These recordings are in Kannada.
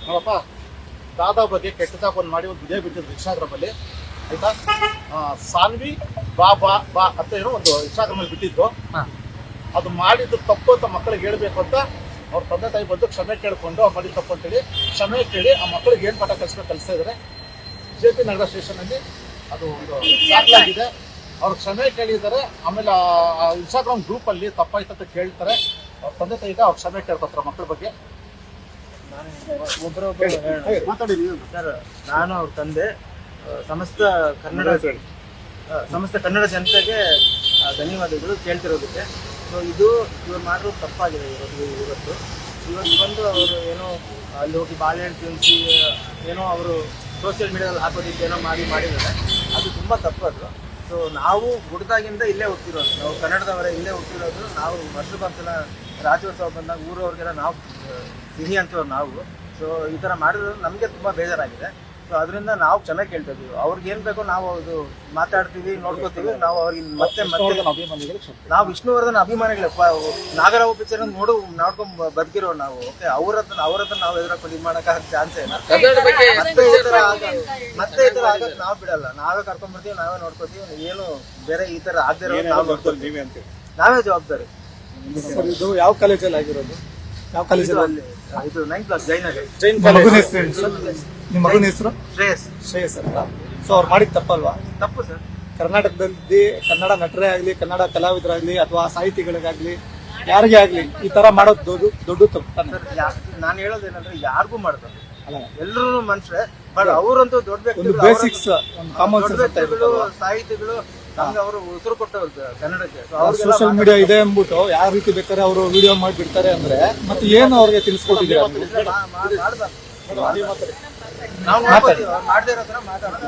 ನೋಡಪ್ಪ, ದಾದಾ ಬಗ್ಗೆ ಕೆಟ್ಟದಾಗ ಒಂದು ಮಾಡಿ ಒಂದು ವಿಡಿಯೋ ಬಿಟ್ಟಿದ್ರು ಇನ್ಸ್ಟಾಗ್ರಾಮಲ್ಲಿ, ಆಯ್ತಾ? ಸಾನ್ವಿ ಬಾ ಬಾ ಬಾ ಅಂತ ಏನೋ ಒಂದು ಇನ್ಸ್ಟಾಗ್ರಾಮಲ್ಲಿ ಬಿಟ್ಟಿದ್ರು. ಅದು ಮಾಡಿದ್ದು ತಪ್ಪು ಅಂತ ಮಕ್ಕಳಿಗೆ ಹೇಳ್ಬೇಕು ಅಂತ ಅವ್ರ ತಂದೆ ತಾಯಿ ಬಂದು ಕ್ಷಮೆ ಕೇಳ್ಕೊಂಡು ಅವ್ರು ಮಾಡಿದ ತಪ್ಪು ಅಂತೇಳಿ ಕ್ಷಮೆ ಕೇಳಿ ಆ ಮಕ್ಕಳಿಗೆ ಏನು ಪಾಠ ಕಲಿಸ್ತಾ ಇದ್ದಾರೆ. JP ನಗರ ಸ್ಟೇಷನಲ್ಲಿ ಅದು ಒಂದು ದಾಖಲಾಗಿದೆ. ಅವ್ರು ಕ್ಷಮೆ ಕೇಳಿದ್ದಾರೆ. ಆಮೇಲೆ ಆ ಇನ್ಸ್ಟಾಗ್ರಾಮ್ ಗ್ರೂಪಲ್ಲಿ ತಪ್ಪಾಯ್ತು ಅಂತ ಕೇಳ್ತಾರೆ. ಅವ್ರ ತಂದೆ ತಾಯಿಗೆ ಅವ್ರು ಕ್ಷಮೆ ಕೇಳ್ಕೊತಾರೆ ಮಕ್ಕಳ ಬಗ್ಗೆ. ಮಾತಾಡಿ ಸರ್. ನಾನು ಅವ್ರ ತಂದೆ ಸಮಸ್ತ ಕನ್ನಡ ಜನತೆಗೆ ಧನ್ಯವಾದಗಳು ಕೇಳ್ತಿರೋದಕ್ಕೆ. ಸೊ ಇದು ಇವ್ರು ಮಾಡಿರೋದು ತಪ್ಪಾಗಿದೆ. ಇವತ್ತು ಬಂದು ಅವರು ಏನೋ ಅಲ್ಲಿ ಹೋಗಿ ಬಾಳೆಹಣ್ಣು ತಿನ್ನಿಸಿ ಏನೋ ಅವರು ಸೋಷಿಯಲ್ ಮೀಡಿಯಾದಲ್ಲಿ ಹಾಕೋದಿಕ್ಕೆ ಏನೋ ಮಾಡಿದ್ದಾರೆ. ಅದು ತುಂಬ ತಪ್ಪದು. ಸೊ ನಾವು ಹುಡುದಾಗಿಂದ ಇಲ್ಲೇ ಹುಟ್ಟಿರೋದು, ನಾವು ಕನ್ನಡದವರೇ ಇಲ್ಲೇ ಹುಟ್ಟಿರೋದು. ನಾವು ವರ್ಷಕ್ಕೊಂದ್ಸಲ ರಾಜ್ಯೋತ್ಸವ ಬಂದಾಗ ಊರವ್ರಿಗೆಲ್ಲ ನಾವು ಸಿಹಿ ಅಂತೀವ್ರು ನಾವು. ಸೊ ಈ ಥರ ಮಾಡಿರೋದು ನಮಗೆ ತುಂಬ ಬೇಜಾರಾಗಿದೆ. ಸೊ ಅದರಿಂದ ನಾವು ಕ್ಷಮೆ ಕೇಳ್ತಿದ್ದೀವಿ. ಅವ್ರಿಗೆ ಏನು ಬೇಕೋ ನಾವು ಅದು ಮಾತಾಡ್ತೀವಿ, ನೋಡ್ಕೋತೀವಿ. ನಾವು ಅವ್ರಿಗೆ ಮತ್ತೆ ನಾವು ವಿಷ್ಣುವರ್ಧನ್ ಅಭಿಮಾನಿಗಳು. ನಾಗರಾವ್ ಪಿಕ್ಚರ್ ನೋಡ್ಕೊಂಡು ಬದುಕಿರೋರು ನಾವು. ಓಕೆ, ಅವ್ರ ಹತ್ರ ನಾವು ಎದುರಾಕೊಂಡು ಇದು ಮಾಡೋಕ್ಕಾಗ ಚಾನ್ಸೇ ಇಲ್ಲ. ಮತ್ತೆ ಈ ಥರ ಆಗಕ್ಕೆ ನಾವು ಬಿಡಲ್ಲ. ನಾವೇ ಕರ್ಕೊಂಡ್ಬರ್ತೀವಿ, ನಾವೇ ನೋಡ್ಕೋತೀವಿ. ಏನು ಬೇರೆ ಈ ಥರ ಆಗದೆ ನಾವೇ ಜವಾಬ್ದಾರಿ. ಇದು ಯಾವ ಕಾಲೇಜಲ್ಲಿ ಆಗಿರೋದು? ಯಾವ ಕಾಲೇಜಲ್ಲಿ? ಇದು 9th ಕ್ಲಾಸ್ ಜೈನಗರ್. ನಿಮ್ಮ ಮಗನ ಹೆಸರು ಶ್ರೇಯಸ್ ಅಂತ. ಸೊ ಅವ್ರು ಮಾಡಿದ ತಪ್ಪಲ್ವಾ? ತಪ್ಪು ಸರ್. ಕರ್ನಾಟಕದಲ್ಲಿ ಕನ್ನಡ ನಟರೇ ಆಗ್ಲಿ, ಕನ್ನಡ ಕಲಾವಿದರಾಗ್ಲಿ ಅಥವಾ ಸಾಹಿತಿಗಳಿಗಾಗ್ಲಿ, ಯಾರಿಗೇ ಆಗ್ಲಿ ಈ ತರ ಮಾಡೋದು ದೊಡ್ಡ ತಪ್ಪು. ನಾನು ಹೇಳೋದೇನಂದ್ರೆ ಯಾರಿಗೂ ಮಾಡ್ತಾರೆ, ಎಲ್ಲರೂ ಮನುಷ್ಯರೇ. ಬಟ್ ಅವರಂತೂ ದೊಡ್ಡ ವ್ಯಕ್ತಿಗಳು, ಬೇಸಿಕ್ಸ್ ಕಾಮನ್ ವ್ಯಕ್ತಿಗಳು, ಸಾಹಿತಿಗಳು, ನಮ್ಗೆ ಅವರು ಉಸಿರು ಕೊಟ್ಟವ್ರು ಕನ್ನಡಕ್ಕೆ. ಸೋಷಿಯಲ್ ಮೀಡಿಯಾ ಇದೆ ಅಂದ್ಬಿಟ್ಟು ಯಾವ ರೀತಿ ಬೇಕಾದ್ರೆ ಅವರು ವಿಡಿಯೋ ಮಾಡಿಬಿಡ್ತಾರೆ ಅಂದ್ರೆ ಮತ್ತೆ ಏನು ಅವ್ರಿಗೆ ತಿಳಿಸ್ಕೊಟ್ಟಿದ್ದೀರಾ?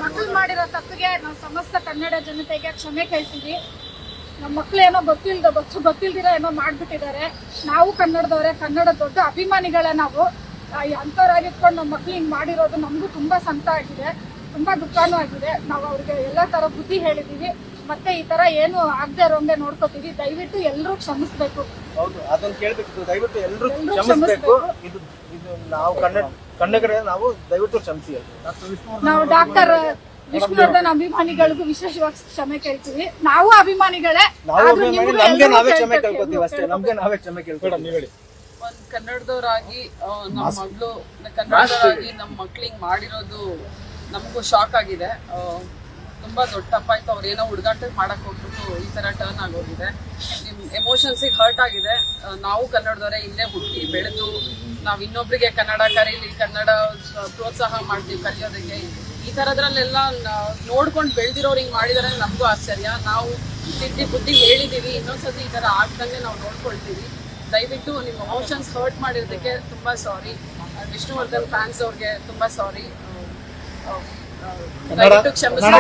ಮಕ್ಕಳು ಮಾಡಿರೋ ತಪ್ಪಿಗೆ ನಾವು ಸಮಸ್ತ ಕನ್ನಡ ಜನತೆಗೆ ಕ್ಷಮೆ ಕೇಳ್ತೀವಿ. ನಮ್ಮ ಮಕ್ಳೇನೋ ಗೊತ್ತಿಲ್ದಿರೋ ಏನೋ ಮಾಡ್ಬಿಟ್ಟಿದ್ದಾರೆ. ನಾವು ಕನ್ನಡದವ್ರೆ, ಕನ್ನಡ ದೊಡ್ಡ ಅಭಿಮಾನಿಗಳೇ ನಾವು. ಅಂಥವ್ರಾಗಿಟ್ಕೊಂಡು ನಮ್ಮ ಮಕ್ಳು ಹಿಂಗೆ ಮಾಡಿರೋದು ನಮಗೂ ತುಂಬಾ ಸಂಕಟ ಆಗಿದೆ, ತುಂಬಾ ದುಃಖನೂ ಆಗಿದೆ. ನಾವು ಅವ್ರಿಗೆ ಎಲ್ಲ ತರ ಬುದ್ಧಿ ಹೇಳಿದೀವಿ. ಮತ್ತೆ ಈ ತರ ಏನು ಆಗದೆ ಇರೋಂಗೆ ನೋಡ್ಕೋತೀವಿ. ದಯವಿಟ್ಟು ಎಲ್ಲರೂ ಕ್ಷಮಿಸ್ಬೇಕು. ಹೌದು, ಅದನ್ನ ಕೇಳ್ಬೇಕು. ದಯವಿಟ್ಟು ಎಲ್ಲರೂ ಕ್ಷಮಿಸ್ಬೇಕು. ಇದು ನಾವು ಕನ್ನಡಿಗರೇ, ನಾವು ದಯವಿಟ್ಟು ಕ್ಷಮಿಸಿ. ನಾವು ಡಾಕ್ಟರ್ ವಿಷ್ಣುವರ್ಧನ್ ಅಭಿಮಾನಿಗಳಿಗೂ ವಿಶೇಷವಾಗಿ ಕ್ಷಮೆ ಕೇಳ್ತೀವಿ. ನಾವು ಅಭಿಮಾನಿಗಳೇ, ನಮ್ಗೆ ನಾವೇ ಕ್ಷಮೆ ಕೇಳ್ಕೊತೀವಿ ಅಷ್ಟೇ. ನಮ್ಗೆ ನಾವೇ ಕ್ಷಮೆ ಕೇಳ್ಕೊತೀವಿ. ನೀವು ಹೇಳಿ. ಒಂದ್ ಕನ್ನಡದವರಾಗಿ ನಮ್ಮ ಮಗಳು ಕನ್ನಡದವರಾಗಿ ನಮ್ಮ ಮಕ್ಳಿಗೆ ಮಾಡಿರೋದು ನಮಗೂ ಶಾಕ್ ಆಗಿದೆ. ತುಂಬಾ ದೊಡ್ಡ ತಪ್ಪಾಯ್ತು. ಅವ್ರು ಏನೋ ಹುಡುಗಾಟ ಮಾಡಕ್ ಹೋಗ್ಬಿಟ್ಟು ಈ ತರ ಟರ್ನ್ ಆಗೋಗಿದೆ. ನಿಮ್ ಎಮೋಷನ್ಸಿಗೆ ಹರ್ಟ್ ಆಗಿದೆ. ನಾವು ಕನ್ನಡದವರೇ, ಇಲ್ಲೇ ಹುಟ್ಟಿ ಬೆಳೆದು ನಾವು ಇನ್ನೊಬ್ರಿಗೆ ಕನ್ನಡ ಕರೀಲಿ, ಕನ್ನಡ ಪ್ರೋತ್ಸಾಹ ಮಾಡ್ತೀವಿ ಕಲಿಯೋದಕ್ಕೆ. ಈ ಥರದ್ರಲ್ಲೆಲ್ಲ ನೋಡ್ಕೊಂಡು ಬೆಳೆದಿರೋರು ಹಿಂಗೆ ಮಾಡಿದಾರೆ ನಮಗೂ ಆಶ್ಚರ್ಯ. ನಾವು ತಿದ್ದಿ ಬುದ್ಧಿ ಹೇಳಿದ್ದೀವಿ, ಇನ್ನೊಂದ್ಸತಿ ಈ ಥರ ಆಗ್ದಂಗೆ ನಾವು ನೋಡ್ಕೊಳ್ತೀವಿ. ದಯವಿಟ್ಟು ನಿಮ್ಮ ಎಮೋಷನ್ಸ್ ಹರ್ಟ್ ಮಾಡಿರೋದಕ್ಕೆ ತುಂಬ ಸಾರಿ. ವಿಷ್ಣುವರ್ಧನ್ ಫ್ಯಾನ್ಸ್ ಅವ್ರಿಗೆ ತುಂಬ ಸಾರಿ. ದಯವಿಟ್ಟು ಕ್ಷಮಿಸಿ.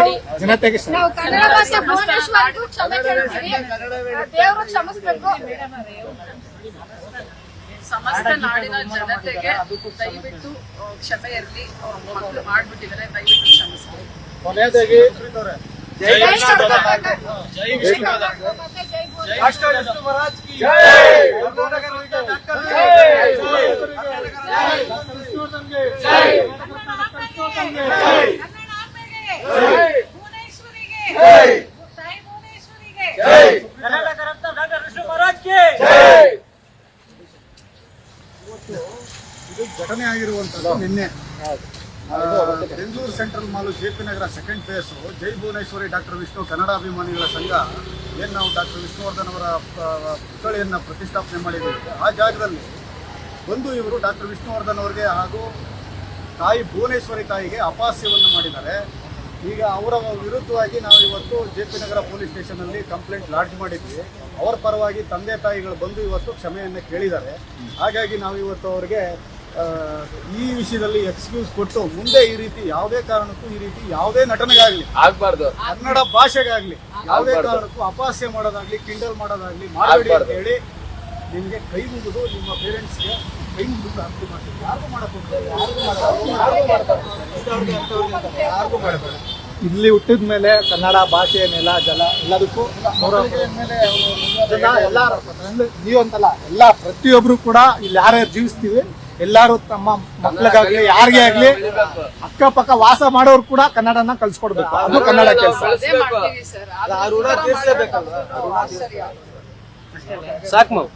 ನಾವು ಕನ್ನಡ ಭಾಷೆ ಭುವನೇಶ್ವರ್ಗೂ ಕ್ಷಮೆ ಕೇಳ್ತೀವಿ. ದೇವರು ಕ್ಷಮಿಸ್ಬೇಕು. ಸಮಸ್ತ ನಾಡಿನ ಜನತೆಗೆ ದಯವಿಟ್ಟು ಕ್ಷಮೆ ಇರಲಿ. ಅವ್ರ ಮಕ್ಕಳು ಮಾಡ್ಬಿಟ್ಟಿದ್ದಾರೆ, ದಯವಿಟ್ಟು ಕ್ಷಮಿಸ್ಬೇಕು. ಕೊನೆಯದಾಗಿ ಇದು ಘಟನೆ ಆಗಿರುವಂಥದ್ದು ನಿನ್ನೆ ಬೆಂಗಳೂರು ಸೆಂಟ್ರಲ್ ಮಾಲು JP ನಗರ ಸೆಕೆಂಡ್ ಫೇಸ್ ಜೈ ಭುವನೇಶ್ವರಿ ಡಾಕ್ಟರ್ ವಿಷ್ಣು ಕನ್ನಡ ಅಭಿಮಾನಿಗಳ ಸಂಘ ಏನು ನಾವು ಡಾಕ್ಟರ್ ವಿಷ್ಣುವರ್ಧನ್ ಅವರ ಪುತ್ಥಳಿಯನ್ನು ಪ್ರತಿಷ್ಠಾಪನೆ ಮಾಡಿದ್ದೀವಿ. ಆ ಜಾಗದಲ್ಲಿ ಬಂದು ಇವರು ಡಾಕ್ಟರ್ ವಿಷ್ಣುವರ್ಧನ್ ಅವರಿಗೆ ಹಾಗೂ ತಾಯಿ ಭುವನೇಶ್ವರಿ ತಾಯಿಗೆ ಅಪಹಾಸ್ಯವನ್ನು ಮಾಡಿದ್ದಾರೆ. ಈಗ ಅವರ ವಿರುದ್ಧವಾಗಿ ನಾವು ಇವತ್ತು JP ನಗರ ಪೊಲೀಸ್ ಸ್ಟೇಷನಲ್ಲಿ ಕಂಪ್ಲೇಂಟ್ ಲಾಡ್ಜ್ ಮಾಡಿದ್ವಿ. ಅವರ ಪರವಾಗಿ ತಂದೆ ತಾಯಿಗಳು ಬಂದು ಇವತ್ತು ಕ್ಷಮೆಯನ್ನು ಕೇಳಿದ್ದಾರೆ. ಹಾಗಾಗಿ ನಾವು ಇವತ್ತು ಅವರಿಗೆ ಈ ವಿಷಯದಲ್ಲಿ ಎಕ್ಸ್ಕ್ಯೂಸ್ ಕೊಟ್ಟು ಮುಂದೆ ಈ ರೀತಿ ಯಾವುದೇ ಕಾರಣಕ್ಕೂ ಈ ರೀತಿ ಯಾವುದೇ ನಟನೆಗಾಗಲಿ ಆಗ್ಬಾರ್ದು, ಕನ್ನಡ ಭಾಷೆಗಾಗಲಿ ಯಾವುದೇ ಕಾರಣಕ್ಕೂ ಅಪಹಾಸ್ಯ ಮಾಡೋದಾಗ್ಲಿ, ಕಿಂಡಲ್ ಮಾಡೋದಾಗ್ಲಿ ಮಾಡಬೇಡಿ ಅಂತ ಹೇಳಿ ನಿಮಗೆ ಕೈ ಮುಗಿದು ನಿಮ್ಮ ಪೇರೆಂಟ್ಸ್ಗೆ ಕೈ ಮುಗಿದು ಅರ್ಥ ಮಾಡ್ತೀವಿ. ಯಾರಿಗೂ ಮಾಡಕ್ಕೆ ಯಾರಿಗೂ ಮಾಡಬಾರ್ದು. ಇಲ್ಲಿ ಹುಟ್ಟಿದ ಮೇಲೆ ಕನ್ನಡ ಭಾಷೆ ನೆಲ ಜಲ ಎಲ್ಲದಕ್ಕೂ ಎಲ್ಲ ನೀವಂತಲ್ಲ ಎಲ್ಲ ಪ್ರತಿಯೊಬ್ರು ಕೂಡ ಇಲ್ಲಿ ಯಾರ್ಯಾರು ಜೀವಿಸ್ತೀವಿ ಎಲ್ಲಾರು ತಮ್ಮ ಮಕ್ಳಿಗಾಗ್ಲಿ ಯಾರಿಗೇ ಆಗ್ಲಿ ಅಕ್ಕಪಕ್ಕ ವಾಸ ಮಾಡೋರು ಕೂಡ ಕನ್ನಡನ ಕಲ್ಸ್ಕೊಡ್ಬೇಕು. ಅದು ಕನ್ನಡ ಕೆಲಸ. ಅದೇ ಮಾಡ್ತೀವಿ ಸರ್. ಆ ಋಣ ತೀರ್ಸ್ಲೇಬೇಕಲ್ವಾ? ಸರಿ ಸಾಕು ಮಾವು.